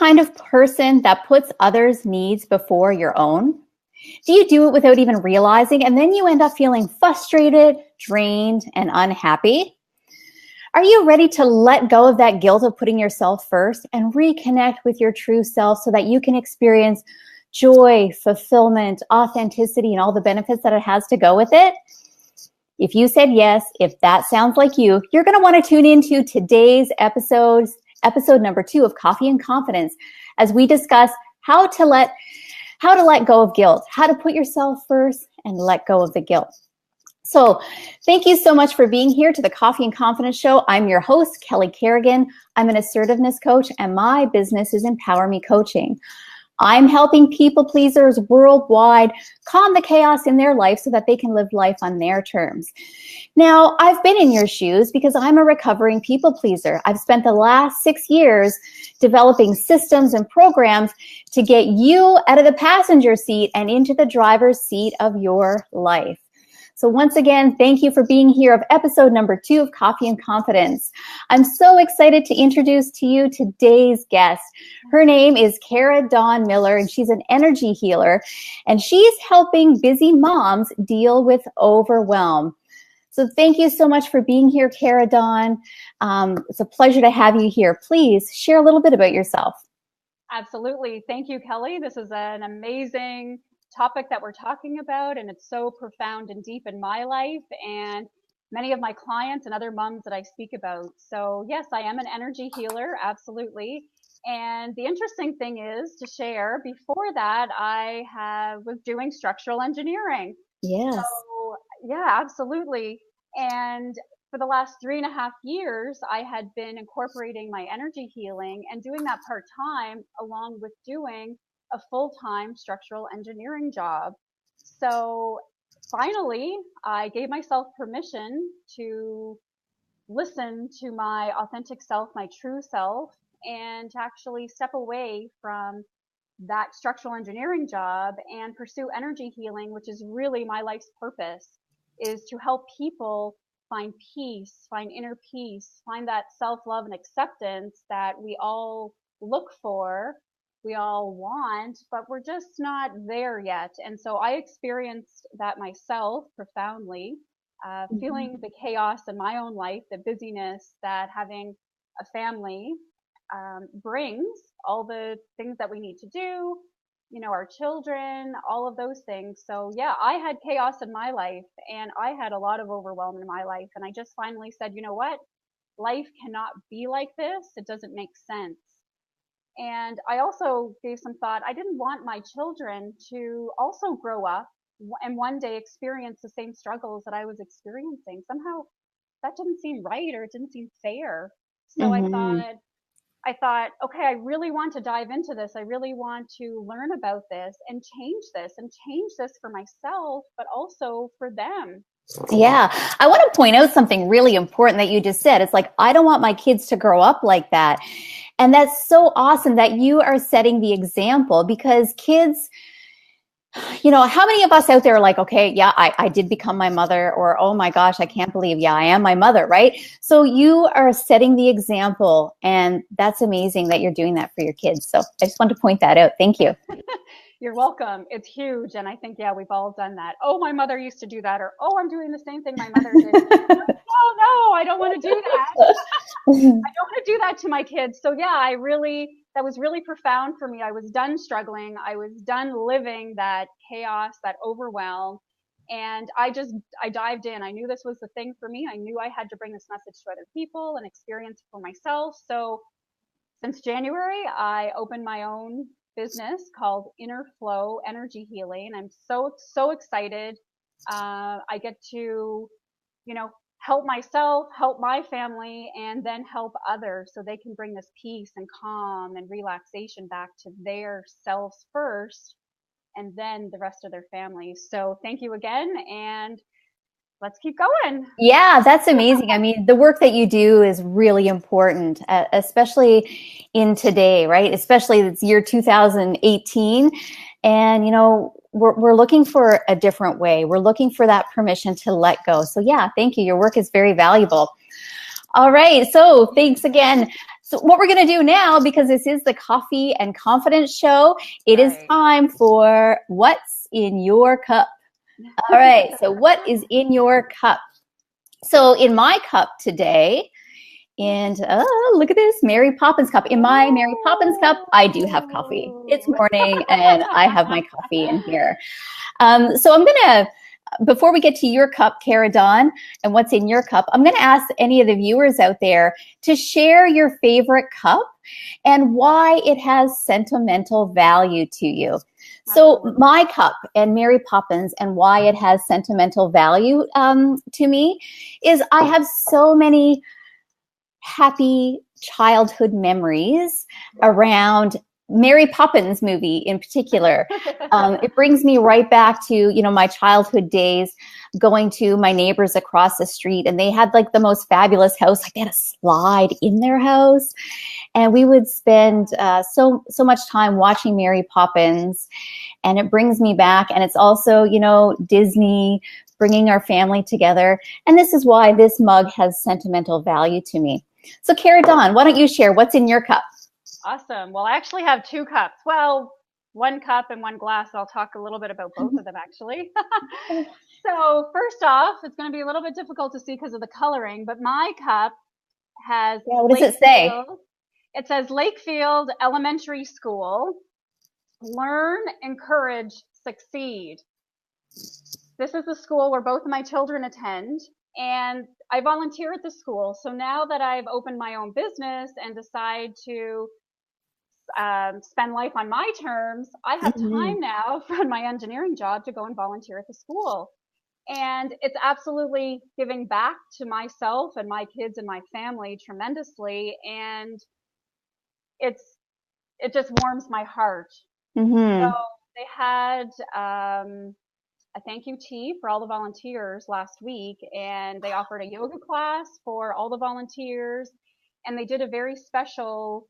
kind of person that puts others' needs before your own? Do you do it without even realizing, and then you end up feeling frustrated, drained, and unhappy? Are you ready to let go of that guilt of putting yourself first and reconnect with your true self so that you can experience joy, fulfillment, authenticity, and all the benefits that it has to go with it? If you said yes, if that sounds like you, you're going to want to tune into today's episode number 2 of Coffee and Confidence, as we discuss how to let go of guilt, how to put yourself first and let go of the guilt. So thank you so much for being here to the Coffee and Confidence Show. I'm your host, Kelly Carrigan. I'm an assertiveness coach, and my business is Empower Me Coaching. I'm helping people pleasers worldwide calm the chaos in their life so that they can live life on their terms. Now, I've been in your shoes because I'm a recovering people pleaser. I've spent the last 6 years developing systems and programs to get you out of the passenger seat and into the driver's seat of your life. So once again, thank you for being here of episode number 2 of Coffee and Confidence. I'm so excited to introduce to you today's guest. Her name is Cara Dawn Miller, and she's an energy healer, and she's helping busy moms deal with overwhelm. So thank you so much for being here, Cara Dawn. It's a pleasure to have you here. Please share a little bit about yourself. Absolutely. Thank you, Kelly. This is an amazing topic that we're talking about, and it's so profound and deep in my life and many of my clients and other moms that I speak about. So yes, I am an energy healer, absolutely. And the interesting thing is to share, before that, was doing structural engineering. Yes. So yeah, absolutely. And for the last 3.5 years, I had been incorporating my energy healing and doing that part-time along with doing a full-time structural engineering job. So finally, I gave myself permission to listen to my authentic self, my true self, and to actually step away from that structural engineering job and pursue energy healing, which is really my life's purpose, is to help people find peace, find inner peace, find that self-love and acceptance that we all look for, we all want, but we're just not there yet. And so I experienced that myself profoundly, feeling the chaos in my own life, the busyness that having a family brings, all the things that we need to do, our children, all of those things. So yeah, I had chaos in my life, and I had a lot of overwhelm in my life. And I just finally said, you know what? Life cannot be like this. It doesn't make sense. And I also gave some thought. I didn't want my children to also grow up and one day experience the same struggles that I was experiencing. Somehow that didn't seem right, or it didn't seem fair. So I thought, okay, I really want to dive into this. I really want to learn about this and change this for myself, but also for them. Yeah. I want to point out something really important that you just said. It's like, I don't want my kids to grow up like that. And that's so awesome that you are setting the example, because kids, how many of us out there are like, okay, yeah, I did become my mother, or, oh my gosh, I can't believe, yeah, I am my mother, right? So you are setting the example, and that's amazing that you're doing that for your kids. So I just wanted to point that out. Thank you. You're welcome. It's huge. And I think, yeah, we've all done that. Oh, my mother used to do that. Or, oh, I'm doing the same thing my mother did. No, I don't want to do that. I don't want to do that to my kids. So yeah, that was really profound for me. I was done struggling. I was done living that chaos, that overwhelm. And I dived in. I knew this was the thing for me. I knew I had to bring this message to other people and experience it for myself. So since January, I opened my own business called Inner Flow Energy Healing. I'm so excited. I get to, help myself, help my family, and then help others so they can bring this peace and calm and relaxation back to their selves first, and then the rest of their families. So thank you again, and let's keep going. Yeah, that's amazing. I mean, the work that you do is really important, especially in today, right? Especially it's year 2018. And, we're looking for a different way. We're looking for that permission to let go. So yeah, thank you. Your work is very valuable. All right. So thanks again. So what we're going to do now, because this is the Coffee and Confidence show, it is time for What's in Your Cup. All right. So what is in your cup? So in my cup today, and look at this, Mary Poppins cup. In my Mary Poppins cup, I do have coffee. It's morning and I have my coffee in here. So I'm going to, before we get to your cup, Cara Dawn, and what's in your cup, I'm going to ask any of the viewers out there to share your favorite cup and why it has sentimental value to you. So my cup and Mary Poppins and why it has sentimental value to me is I have so many happy childhood memories around Mary Poppins movie in particular. It brings me right back to, you know, my childhood days going to my neighbors across the street, and they had like the most fabulous house. Like they had a slide in their house, and we would spend so much time watching Mary Poppins, and it brings me back. And it's also, you know, Disney bringing our family together. And this is why this mug has sentimental value to me. So Cara Dawn, why don't you share what's in your cup? Awesome. Well, I actually have two cups. Well, one cup and one glass. I'll talk a little bit about both of them, actually. So first off, it's going to be a little bit difficult to see because of the coloring, but my cup has... Yeah, what does it say? It says Lakefield Elementary School. Learn, encourage, succeed. This is the school where both of my children attend, and I volunteer at the school. So now that I've opened my own business and decide to spend life on my terms, I have time now from my engineering job to go and volunteer at the school. And it's absolutely giving back to myself and my kids and my family tremendously. And it just warms my heart. So they had a thank you tea for all the volunteers last week, and they offered a yoga class for all the volunteers, and they did a very special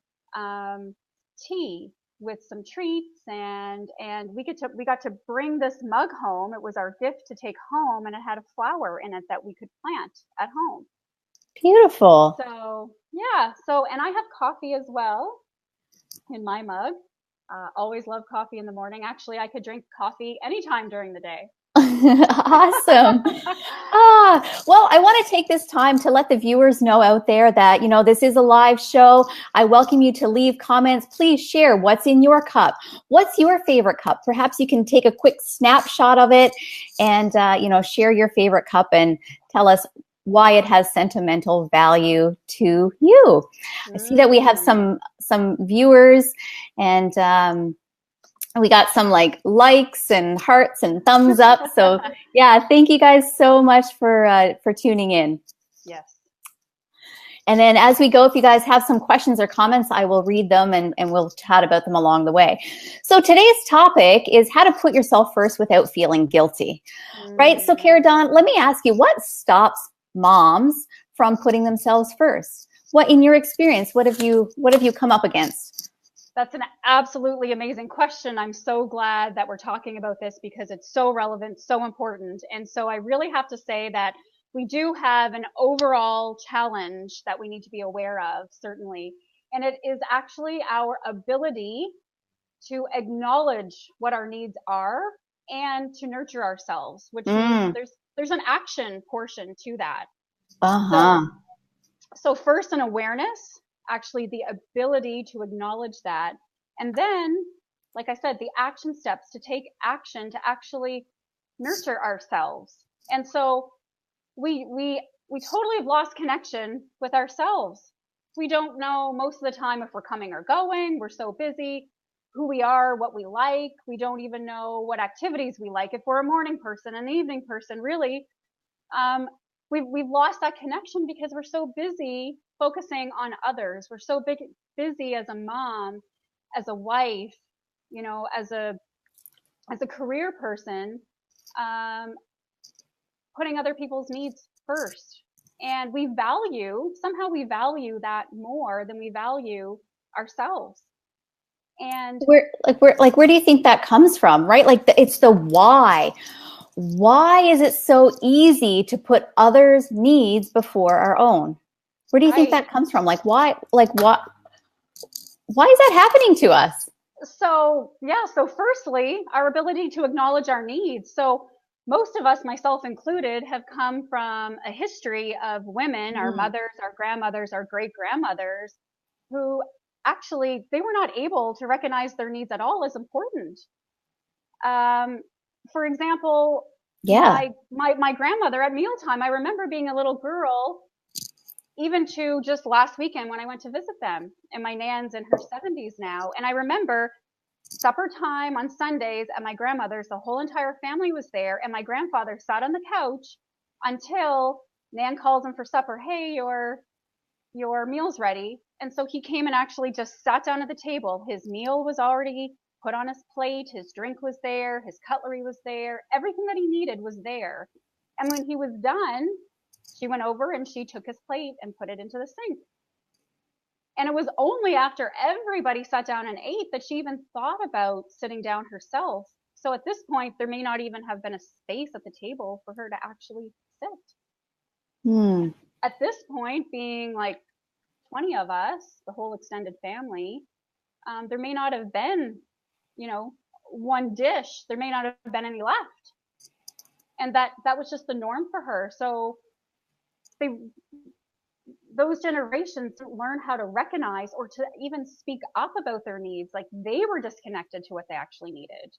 tea with some treats, and we got to bring this mug home. It was our gift to take home, and it had a flower in it that we could plant at home. Beautiful. So yeah, and I have coffee as well in my mug. Always love coffee in the morning. Actually, I could drink coffee anytime during the day. Awesome. Well, I want to take this time to let the viewers know out there that, you know, this is a live show. I welcome you to leave comments. Please share what's in your cup. What's your favorite cup? Perhaps you can take a quick snapshot of it and, you know, share your favorite cup and tell us why it has sentimental value to you. I see that we have some viewers, and we got some likes and hearts and thumbs up. So yeah, thank you guys so much for tuning in. Yes. And then as we go, if you guys have some questions or comments, I will read them and we'll chat about them along the way. So today's topic is how to put yourself first without feeling guilty, right? So Cara Dawn, let me ask you, what stops moms from putting themselves first? What, in your experience, what have you come up against? That's an absolutely amazing question. I'm so glad that we're talking about this because it's so relevant, so important. And so I really have to say that we do have an overall challenge that we need to be aware of, certainly. And it is actually our ability to acknowledge what our needs are and to nurture ourselves, which means there's an action portion to that. So first, an awareness, actually the ability to acknowledge that. And then, like I said, the action steps to take action to actually nurture ourselves. And so we totally have lost connection with ourselves. We don't know most of the time if we're coming or going. We're so busy, who we are, what we like. We don't even know what activities we like. If we're a morning person, an evening person, really, we've lost that connection because we're so busy focusing on others. We're so busy as a mom, as a wife, you know, as a career person, putting other people's needs first. And somehow we value that more than we value ourselves. And where do you think that comes from, right? Like it's the why. Why is it so easy to put others' needs before our own? Where do you think Right. that comes from? Why is that happening to us? So, yeah, so firstly, our ability to acknowledge our needs. So, most of us, myself included, have come from a history of women, our Mm. mothers, our grandmothers, our great grandmothers, who actually they were not able to recognize their needs at all as important. Um, for example, Yeah. my grandmother at mealtime, I remember being a little girl, even to just last weekend when I went to visit them, and my nan's in her 70s now, and I remember supper time on Sundays at my grandmother's. The whole entire family was there, and my grandfather sat on the couch until Nan calls him for supper. Hey, your meal's ready. And so he came and actually just sat down at the table. His meal was already put on his plate. His drink was there. His cutlery was there. Everything that he needed was there. And when he was done, she went over and she took his plate and put it into the sink. And it was only after everybody sat down and ate that she even thought about sitting down herself. So at this point, there may not even have been a space at the table for her to actually sit. Hmm. At this point, being like 20 of us, the whole extended family, there may not have been, you know, one dish. There may not have been any left. And that was just the norm for her. So they, those generations didn't learn how to recognize or to even speak up about their needs. Like they were disconnected to what they actually needed.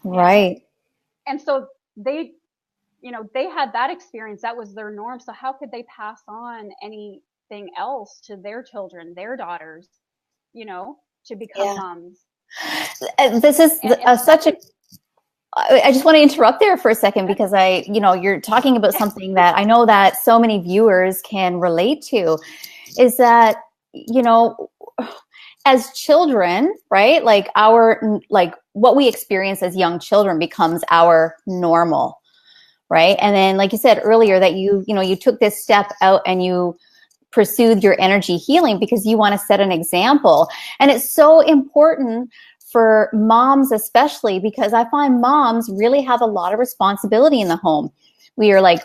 And, Right. and so they, they had that experience. That was their norm. So how could they pass on anything else to their children, their daughters, to become Yeah. moms? This is And such a I just want to interrupt there for a second because you're talking about something that I know that so many viewers can relate to, is that, as children, right? Like what we experience as young children becomes our normal, right? And then, like you said earlier, that you took this step out and you pursued your energy healing because you want to set an example. And it's so important for moms, especially because I find moms really have a lot of responsibility in the home. We are like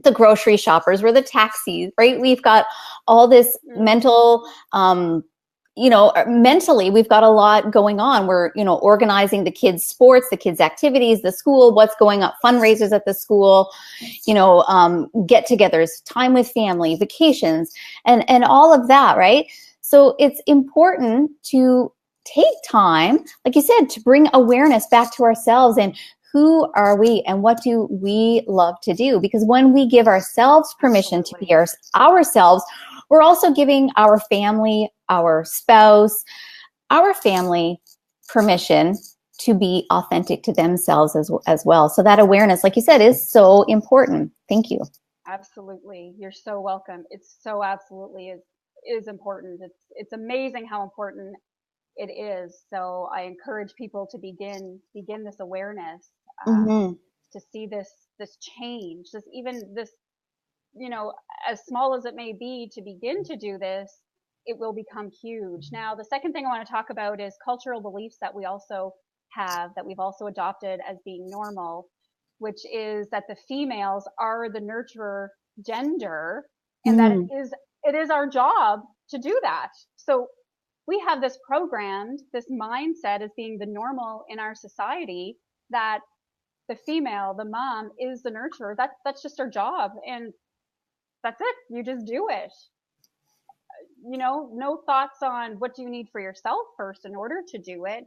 the grocery shoppers, we're the taxis, right? We've got all this mental, mentally, we've got a lot going on. We're, organizing the kids' sports, the kids' activities, the school, what's going up, fundraisers at the school, get-togethers, time with family, vacations, and all of that, right? So it's important to take time, like you said, to bring awareness back to ourselves and who are we and what do we love to do? Because when we give ourselves permission to be ourselves, we're also giving our family, our spouse, our family permission to be authentic to themselves as well. So that awareness, like you said, is so important. Thank you. Absolutely. You're so welcome. It's so absolutely is important. It's amazing how important it is. So I encourage people to begin this awareness, Mm-hmm. to see this change, this, as small as it may be, to begin to do this, it will become huge. Now, the second thing I want to talk about is cultural beliefs that we also have, that we've also adopted as being normal, which is that the females are the nurturer gender, and that Mm-hmm. it is our job to do that. So we have this programmed, this mindset as being the normal in our society, that the female, the mom, is the nurturer. That's just her job, and that's it. You just do it. No thoughts on what do you need for yourself first in order to do it,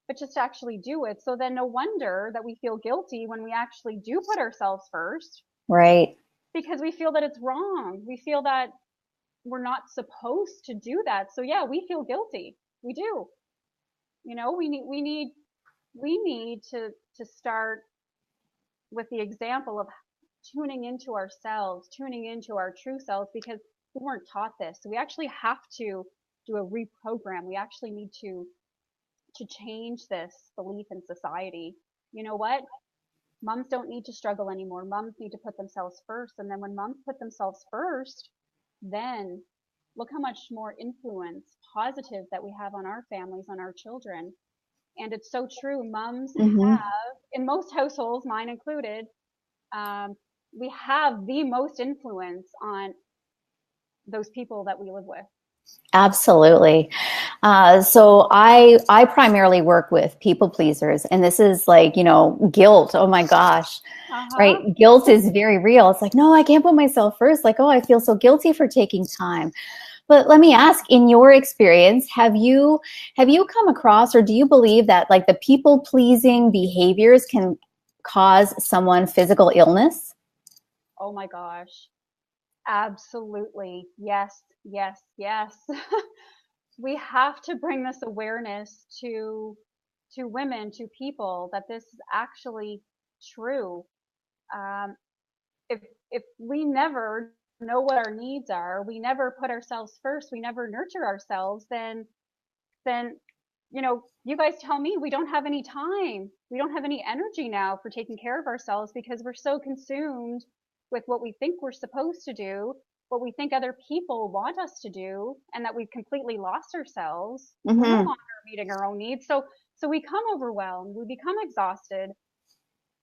but just actually do it. So then no wonder that we feel guilty when we actually do put ourselves first, Right. because we feel that it's wrong. We feel that we're not supposed to do that. So yeah, we feel guilty. We do. We need to start with the example of tuning into ourselves, tuning into our true selves, because we weren't taught this. So we actually have to do a reprogram. We actually need to change this belief in society. You know what? Moms don't need to struggle anymore. Moms need to put themselves first. And then when moms put themselves first, then look how much more influence, positive, that we have on our families, on our children. And it's so true. Moms Mm-hmm. have, in most households, mine included, we have the most influence on those people that we live with. Absolutely. So I primarily work with people pleasers, and this is like, guilt. Oh my gosh. Uh-huh. Right. Guilt is very real. It's like, no, I can't put myself first. Like, oh, I feel so guilty for taking time. But let me ask, in your experience, have you come across, or do you believe that like the people pleasing behaviors can cause someone physical illness? Oh my gosh. Absolutely. Yes, yes, yes. We have to bring this awareness to women, to people, that this is actually true. Um, if we never know what our needs are, we never put ourselves first, we never nurture ourselves, then you guys tell me, we don't have any time, we don't have any energy now for taking care of ourselves, because we're so consumed with what we think we're supposed to do, what we think other people want us to do, and that we've completely lost ourselves. We're no Mm-hmm. longer meeting our own needs. So we become overwhelmed, we become exhausted,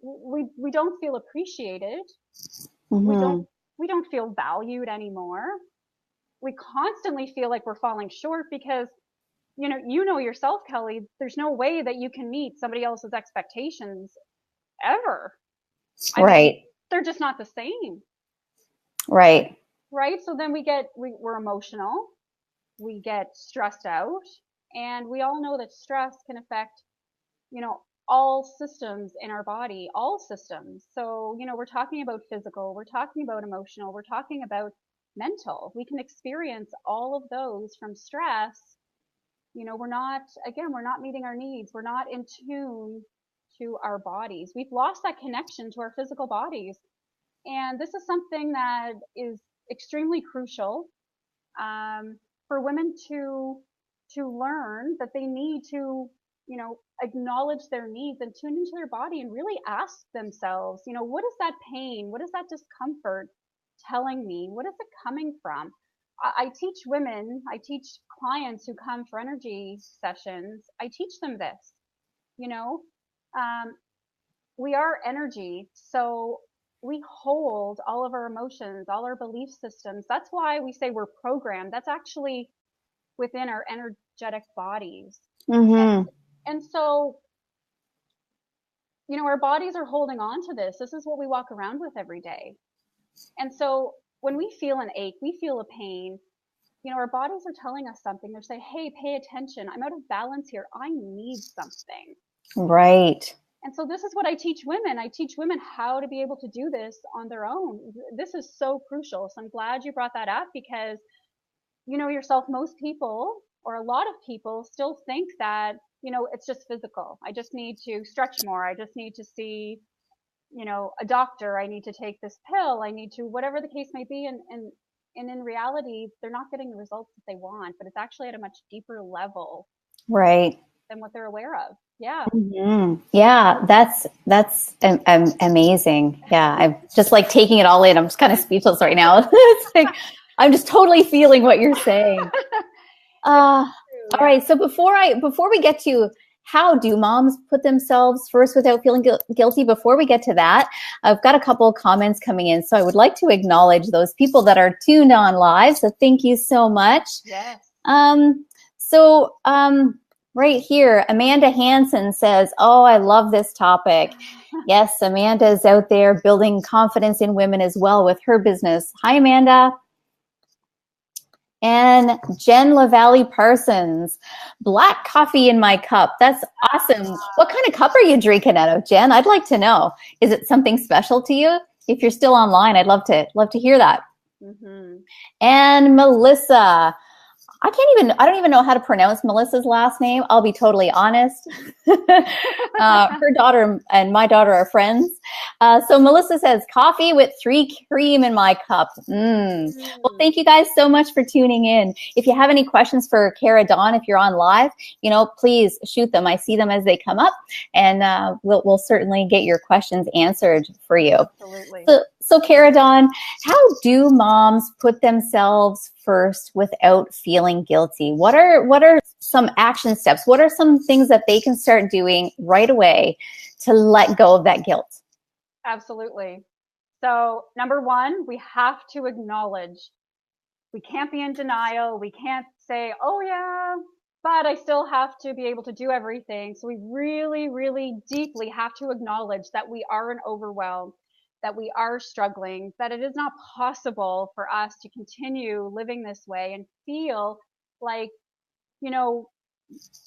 we don't feel appreciated, we don't Mm-hmm. we don't feel valued anymore. We constantly feel like we're falling short, because yourself, Kelly, there's no way that you can meet somebody else's expectations ever. I mean, Right. they're just not the same, Right. right? So then we're emotional, we get stressed out, and we all know that stress can affect, you know, all systems in our body, all systems. So, we're talking about physical, we're talking about emotional, we're talking about mental. We can experience all of those from stress. We're not meeting our needs. We're not in tune to our bodies. We've lost that connection to our physical bodies. And this is something that is extremely crucial, for women to learn, that they need to, acknowledge their needs and tune into their body and really ask themselves, what is that pain? What is that discomfort telling me? What is it coming from? I teach women, I teach clients who come for energy sessions, I teach them this, you know, um, we are energy. So we hold all of our emotions, all our belief systems. That's why we say we're programmed. That's actually within our energetic bodies. Mm-hmm. And so, our bodies are holding on to this. This is what we walk around with every day. And so when we feel an ache, we feel a pain, our bodies are telling us something. They're saying, hey, pay attention. I'm out of balance here. I need something. Right. And so this is what I teach women. I teach women how to be able to do this on their own. This is so crucial. So I'm glad you brought that up, because yourself, most people, or a lot of people, still think that, it's just physical. I just need to stretch more. I just need to see, a doctor. I need to take this pill. I need to, whatever the case may be. And in reality, they're not getting the results that they want, but it's actually at a much deeper level Right. than what they're aware of. Yeah. Mm-hmm. Yeah, that's amazing. Yeah, I'm just like taking it all in. I'm just kind of speechless right now. It's like I'm just totally feeling what you're saying. It's Uh, true. all Yeah. right. So before we get to how do moms put themselves first without feeling guilty, before we get to that, I've got a couple of comments coming in. So I would like to acknowledge those people that are tuned on live. So thank you so much. Yes. So right here, Amanda Hansen says, "Oh, I love this topic." Yes, Amanda is out there building confidence in women as well with her business. Hi, Amanda. And Jen LaValle Parsons, black coffee in my cup. That's awesome. What kind of cup are you drinking out of, Jen? I'd like to know. Is it something special to you? If you're still online, I'd love to hear that. Mm-hmm. And Melissa, I don't even know how to pronounce Melissa's last name. I'll be totally honest. Her daughter and my daughter are friends. So Melissa says, coffee with 3 cream in my cup. Well, thank you guys so much for tuning in. If you have any questions for Cara Dawn, if you're on live, please shoot them. I see them as they come up, and we'll certainly get your questions answered for you. Absolutely. So Cara Dawn, how do moms put themselves first without feeling guilty? What are some action steps? What are some things that they can start doing right away to let go of that guilt? Absolutely. So number one, we have to acknowledge We can't be in denial. We can't say, oh yeah, but I still have to be able to do everything. So we really, really deeply have to acknowledge that we are an overwhelm, that we are struggling, that it is not possible for us to continue living this way and feel like, you know,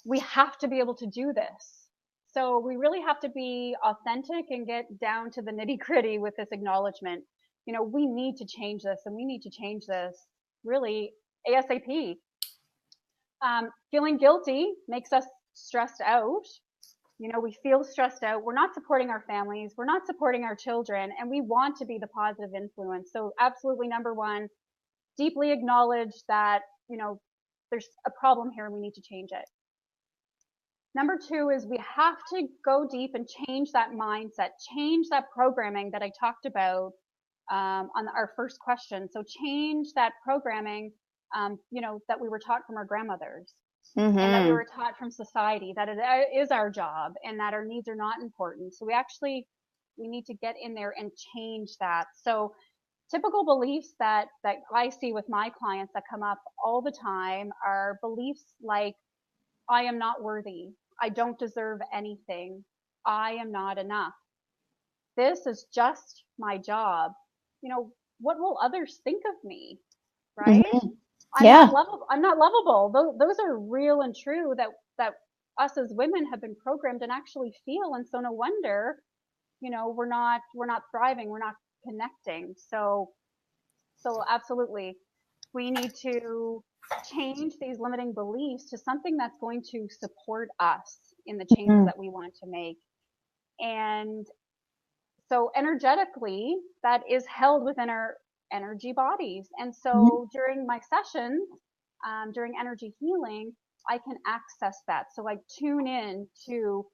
we have to be able to do this. So we really have to be authentic and get down to the nitty gritty with this acknowledgement. You know, we need to change this and we need to change this really ASAP. Feeling guilty makes us stressed out. You know, we feel stressed out. We're not supporting our families. We're not supporting our children, and we want to be the positive influence. So absolutely, number one, deeply acknowledge that, you know, there's a problem here and we need to change it. Number two is we have to go deep and change that mindset, change that programming that I talked about on our first question. So change that programming, you know, that we were taught from our grandmothers and that we were taught from society, that it is our job and that our needs are not important. So we need to get in there and change that. So typical beliefs that I see with my clients that come up all the time are beliefs like, I am not worthy. I don't deserve anything. I am not enough. This is just my job. You know, what will others think of me? Right? I'm not lovable. Those are real and true that us as women have been programmed and actually feel. And so no wonder, you know, we're not thriving. We're not connecting. So absolutely, we need to change these limiting beliefs to something that's going to support us in the changes that we want to make. And so energetically, that is held within our energy bodies. And so during my sessions, during energy healing, I can access that. So I tune in to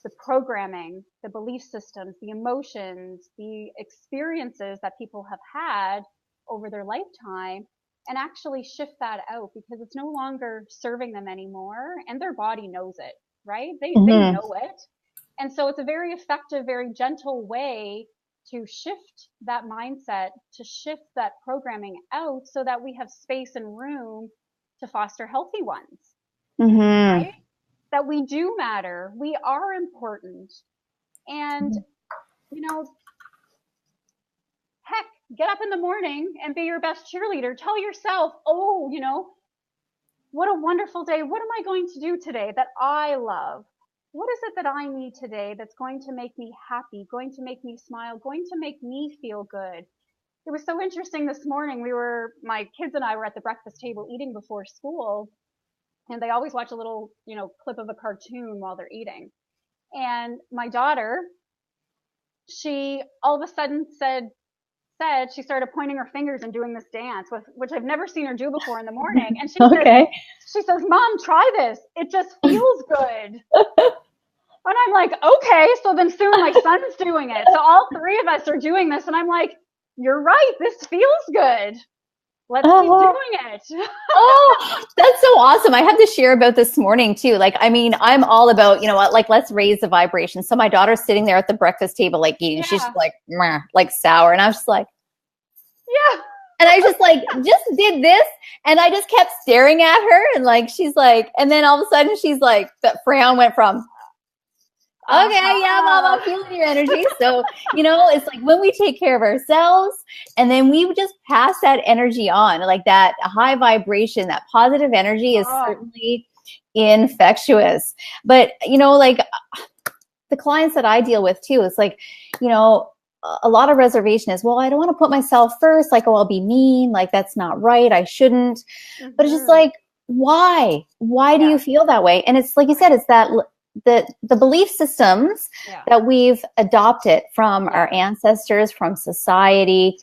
the programming, the belief systems, the emotions, the experiences that people have had over their lifetime, and actually shift that out because it's no longer serving them anymore. And their body knows it, right? They know it. And so it's a very effective, very gentle way to shift that mindset, to shift that programming out so that we have space and room to foster healthy ones, right? That we do matter. We are important. And, you know, heck, get up in the morning and be your best cheerleader. Tell yourself, oh, you know, what a wonderful day. What am I going to do today that I love? What is it that I need today that's going to make me happy, going to make me smile, going to make me feel good? It was so interesting this morning. My kids and I were at the breakfast table eating before school, and they always watch a little, you know, clip of a cartoon while they're eating. And my daughter, she all of a sudden said she started pointing her fingers and doing this dance, which I've never seen her do before in the morning. And she says, Mom, try this. It just feels good. And I'm like, okay. So then soon my son's doing it. So all three of us are doing this. And I'm like, you're right. This feels good. Let's keep doing it. Oh, that's so awesome. I have to share about this morning too. Like, I mean, I'm all about, you know what, like, let's raise the vibration. So my daughter's sitting there at the breakfast table, like eating, she's just like sour. And I was just like, yeah. And I just did this. And I just kept staring at her. And like, she's like, and then all of a sudden she's like, that frown went from, okay, yeah, Mom, I'm feeling your energy. So, you know, it's like when we take care of ourselves and then we just pass that energy on, like that high vibration, that positive energy is certainly infectious. But, you know, like the clients that I deal with too, it's like, you know, a lot of reservation is, well, I don't want to put myself first. Like, oh, I'll be mean. Like, that's not right. I shouldn't. But it's just like, why? Why do you feel that way? And it's like you said, it's that the belief systems that we've adopted from our ancestors, from society,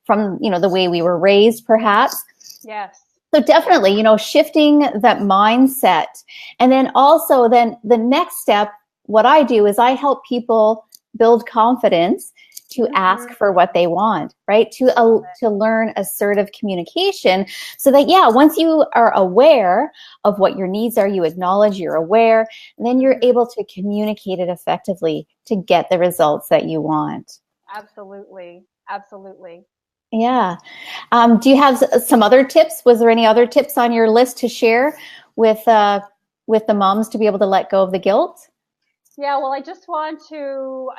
from, you know, the way we were raised, perhaps. Yes. So definitely, you know, shifting that mindset. And then also then the next step, what I do is I help people build confidence to ask for what they want, right? To learn assertive communication so that, once you are aware of what your needs are, you acknowledge you're aware, and then you're able to communicate it effectively to get the results that you want. Absolutely. Absolutely. Yeah. Do you have some other tips? Was there any other tips on your list to share with the moms to be able to let go of the guilt? Yeah, well, I just want to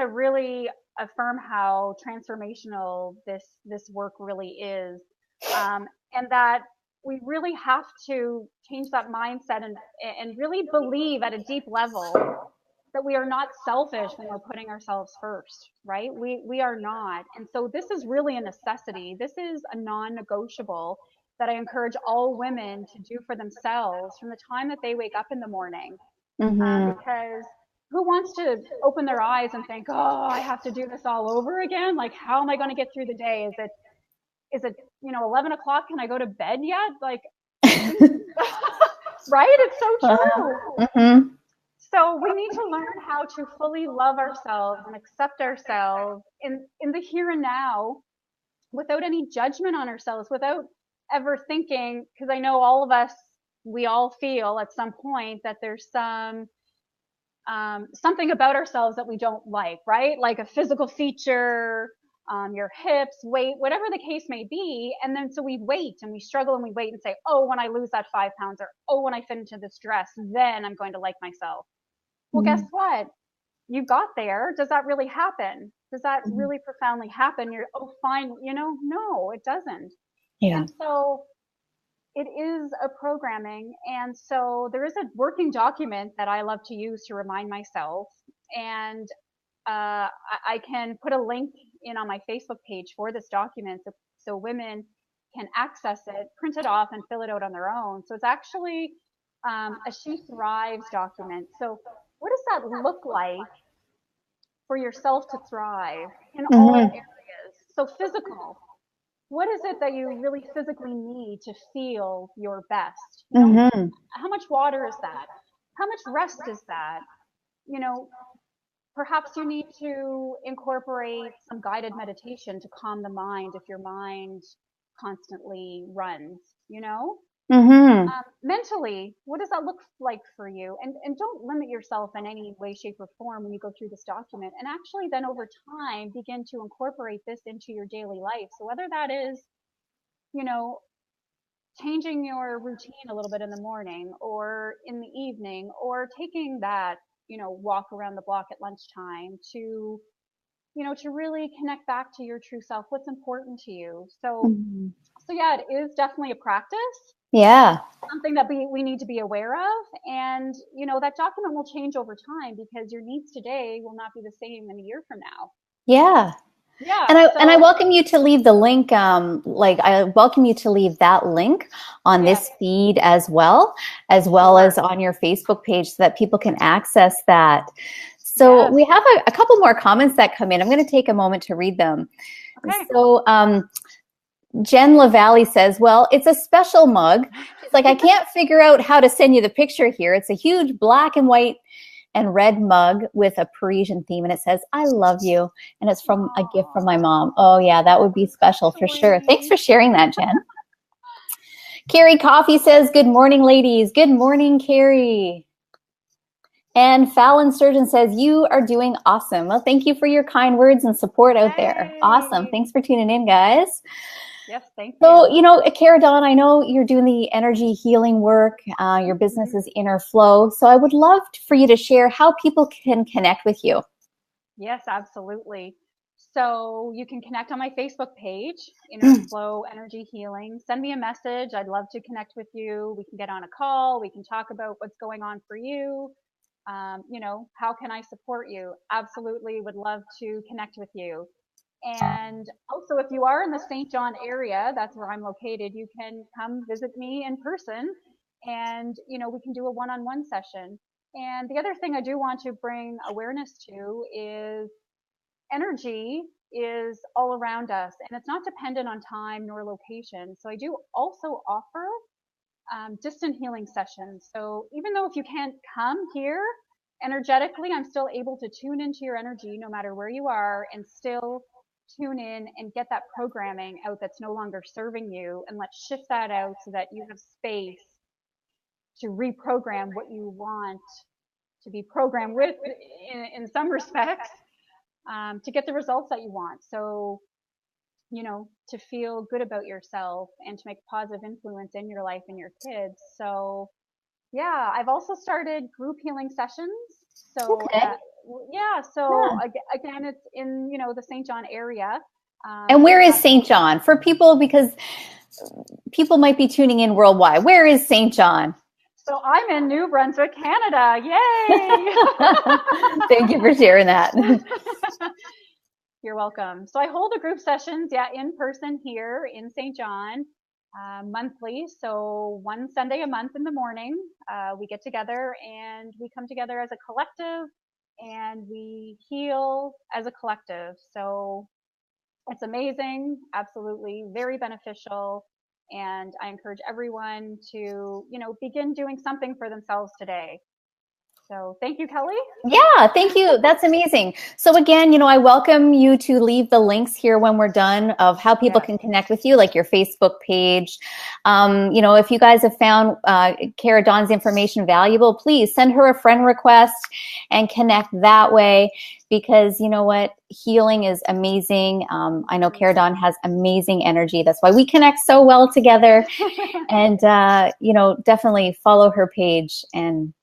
really affirm how transformational this work really is, and that we really have to change that mindset and really believe at a deep level that we are not selfish when we're putting ourselves first, right? We are not, and so this is really a necessity. This is a non-negotiable that I encourage all women to do for themselves from the time that they wake up in the morning, Mm-hmm. because who wants to open their eyes and think, oh, I have to do this all over again? Like, how am I going to get through the day? Is it 11 o'clock? Can I go to bed yet? Like, right? It's so true. Mm-hmm. So we need to learn how to fully love ourselves and accept ourselves in the here and now, without any judgment on ourselves, without ever thinking, because I know all of us, we all feel at some point that there's something about ourselves that we don't like, right? Like a physical feature, your hips, weight, whatever the case may be. And then so we wait and we struggle and we wait and say, oh, when I lose that 5 pounds, or oh, when I fit into this dress, then I'm going to like myself. Well, guess what? You got there. Does that really happen? Does that Mm-hmm. really profoundly happen? You're, oh, fine. No, it doesn't. Yeah. And so it is a programming. And so there is a working document that I love to use to remind myself. And I can put a link in on my Facebook page for this document, so women can access it, print it off, and fill it out on their own. So it's actually a She Thrives document. So what does that look like for yourself to thrive in all Mm-hmm. areas? So physical. What is it that you really physically need to feel your best? Mm-hmm. How much water is that? How much rest is that? You know, Perhaps you need to incorporate some guided meditation to calm the mind if your mind constantly runs, you know? Mm-hmm. Mentally, what does that look like for you? And don't limit yourself in any way, shape, or form when you go through this document. And actually, then over time, begin to incorporate this into your daily life. So whether that is, you know, changing your routine a little bit in the morning or in the evening, or taking that, walk around the block at lunchtime to really connect back to your true self, what's important to you. Mm-hmm. So yeah, it is definitely a practice, Yeah. something that we need to be aware of. And, that document will change over time because your needs today will not be the same in a year from now. Yeah. Yeah. And I So welcome you to leave the link, like I welcome you to leave that link on yeah, this feed as well sure. as on your Facebook page so that people can access that. So Yes. we have a couple more comments that come in. I'm going to take a moment to read them. Okay. So Jen LaValle says, well, it's a special mug. She's like, I can't figure out how to send you the picture here. It's a huge black and white and red mug with a Parisian theme, and it says, I love you. And it's from a gift from my Aww, mom. Oh, yeah, that would be special for sure. Thanks sweet. for sharing that, Jen. Carrie Coffee says, good morning, ladies. Good morning, Carrie. And Fallon Sturgeon says, you are doing awesome. Well, thank you for your kind words and support out there. Awesome. Yay. Thanks for tuning in, guys. Yes, thank So, you. Cara Dawn, I know you're doing the energy healing work. Your business Mhm. is Inner Flow. So I would love for you to share how people can connect with you. Yes, absolutely. So you can connect on my Facebook page, Inner Flow Energy Healing. Send me a message. I'd love to connect with you. We can get on a call. We can talk about what's going on for you. How can I support you? Absolutely would love to connect with you. And also, if you are in the St. John area, that's where I'm located, you can come visit me in person, and, we can do a one-on-one session. And the other thing I do want to bring awareness to is energy is all around us, and it's not dependent on time nor location. So I do also offer distant healing sessions. So even though if you can't come here energetically, I'm still able to tune into your energy no matter where you are, and still tune in and get that programming out that's no longer serving you, and let's shift that out so that you have space to reprogram what you want to be programmed with in some respects, to get the results that you want. So to feel good about yourself and to make a positive influence in your life and your kids. So yeah, I've also started group healing sessions. So Okay. yeah, so Yeah. again, it's in, the St. John area. And where is That's St. John for people, because people might be tuning in worldwide? Where is St. John? So I'm in New Brunswick, Canada. Yay! Thank you for sharing that. You're welcome. So I hold a group sessions, in person here in St. John, monthly. So one Sunday a month in the morning, we get together and we come together as a collective and we heal as a collective. So it's amazing, absolutely very beneficial. And I encourage everyone to, begin doing something for themselves today. So thank you, Kelly. Yeah, thank you. That's amazing. So again, I welcome you to leave the links here when we're done of how people can connect with you, like your Facebook page. If you guys have found Cara Dawn's information valuable, please send her a friend request and connect that way, because you know what? Healing is amazing. I know Cara Dawn has amazing energy. That's why we connect so well together. And, definitely follow her page, and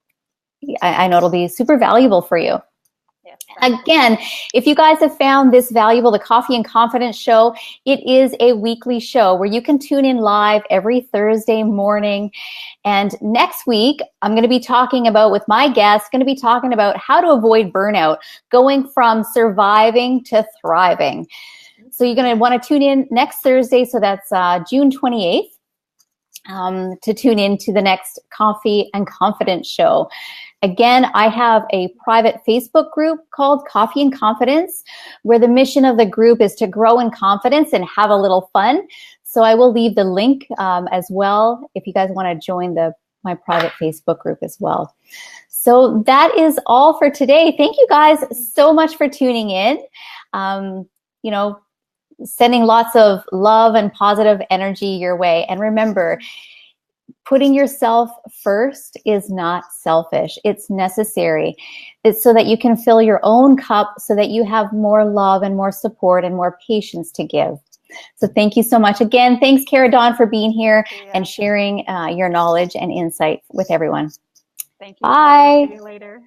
I know it'll be super valuable for you. Yes, again, if you guys have found this valuable, the Coffee and Confidence Show, it is a weekly show where you can tune in live every Thursday morning. And next week, I'm going to be talking about, with my guests, going to be talking about how to avoid burnout, going from surviving to thriving. So you're going to want to tune in next Thursday. So that's June 28th. To tune in to the next Coffee and Confidence Show. Again, I have a private Facebook group called Coffee and Confidence, where the mission of the group is to grow in confidence and have a little fun. So I will leave the link as well if you guys want to join my private Facebook group as well. So that is all for today. Thank you guys so much for tuning in. Sending lots of love and positive energy your way. And remember, putting yourself first is not selfish. It's necessary. It's so that you can fill your own cup, so that you have more love and more support and more patience to give. So thank you so much. Again, thanks, Cara Dawn, for being here and sharing your knowledge and insight with everyone. Thank you. Bye. See you later.